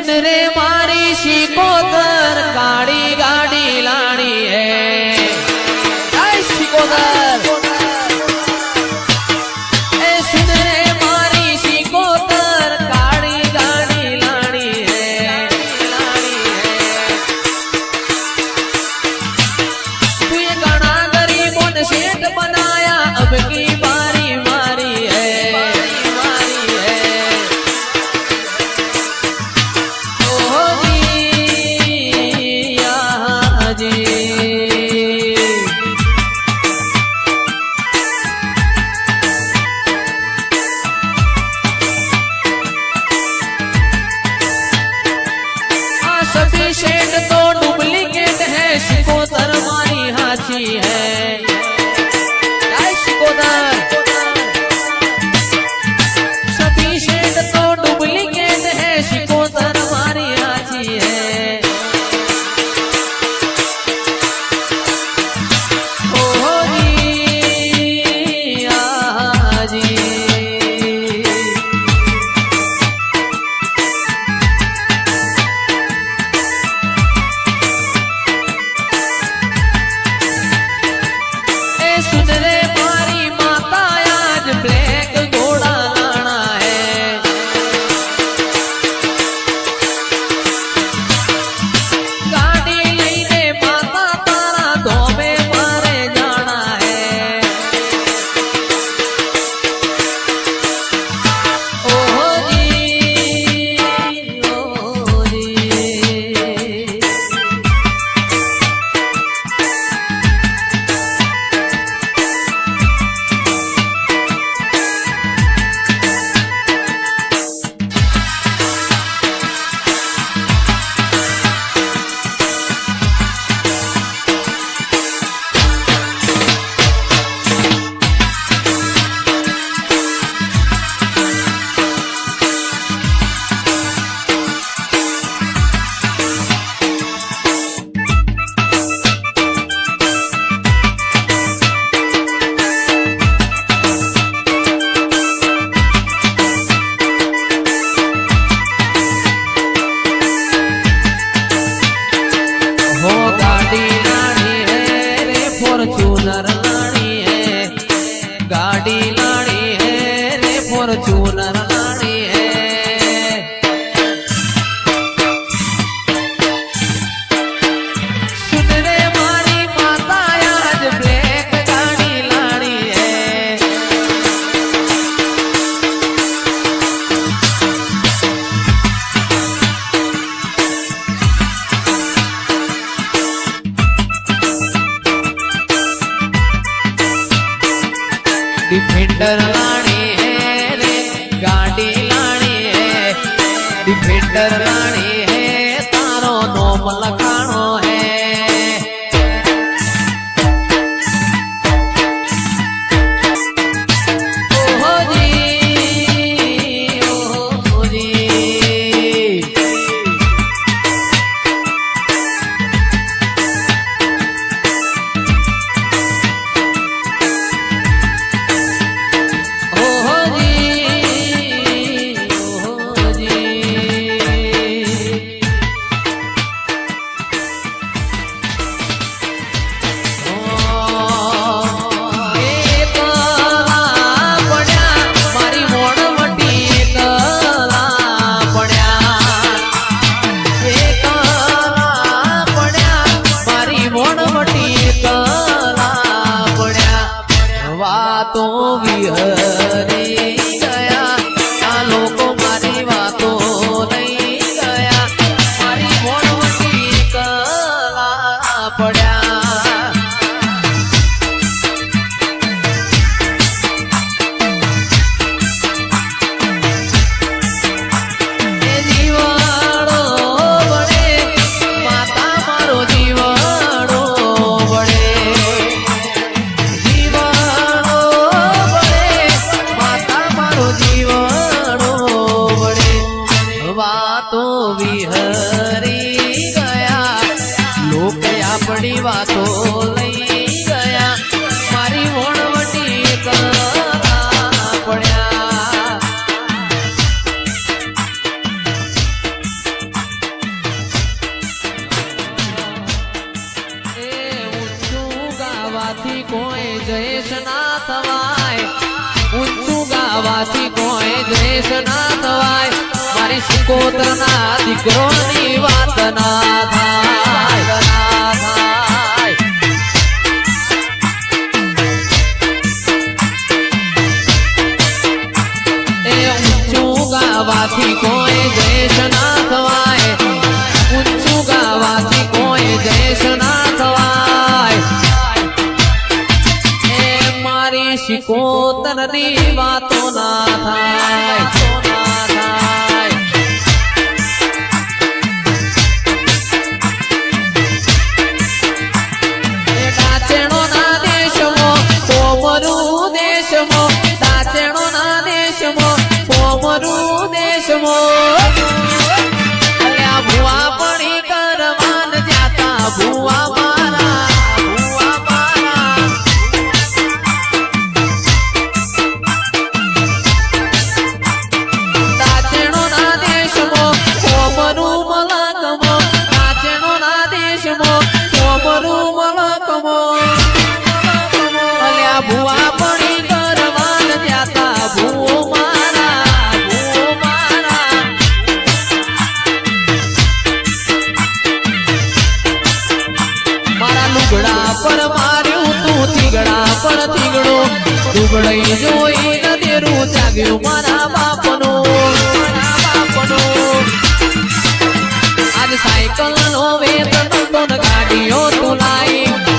सुन रे मारी शिकोदर काड़ी गाड़ी लानी है शिकोदर सुन रे मारी शिकोदर काड़ी गाड़ी लानी है तू ये गाना गरीबों ने सेठ बनाया अब की बारी मारी है सभी शेड तो डुप्लीकेट है शिकोदर मारी हाथी है शिकोदर सभी शेड तो डुप्लीकेट है शिकोदर मारी हाथी है फॉर्च्यूनर लानी है गाड़ी लानी है रे फॉर्च्यूनर लानी है सुन रे मारी माता आज ब्लैक गाड़ी लानी है डिफेंडर लानी है रे गाड़ी लानी है डिफेंडर लानी है तारो नोम लखाणो है ओहो जी ओहो जी तो विहरी गया आ लोको मारी वातो नहीं गया मारी मोड़वटी कला पड़ा जीवाड़ो बड़े माता मारो जीवाड़ो बड़े जीवाड़ो बड़े દ્વેષ ના થવાય ઊંચું ગાવાથી કોઈ દ્વેષ ના થવાય મારી સિકોતરના દીકરોની વાત ના થાય એ ઊંચું ગાવાથી કોઈ દ્વેષ ના થવાય ઊંચું ગાવાથી કોઈ દ્વેષ ના થવાય એ મારી સિકોતરની વાતો ના થાય ભુવા પડી કરવાન જાતા ભુવા મારા દાચેણો ના દેશમો કોમરું મલકમો દાચેણો ના દેશમો કોમરું મલકમો અલ્યા ભુવા પડી કરવાન જાતા ભુવો લુગડા પર માર્યું તું થીગડા પર થીગડો દુબળઈ જોઈ નદેરું જાગ્યું મારા બાપનો આજ સાયકલ નો વેતન તો ગાડીઓ તું લાઈ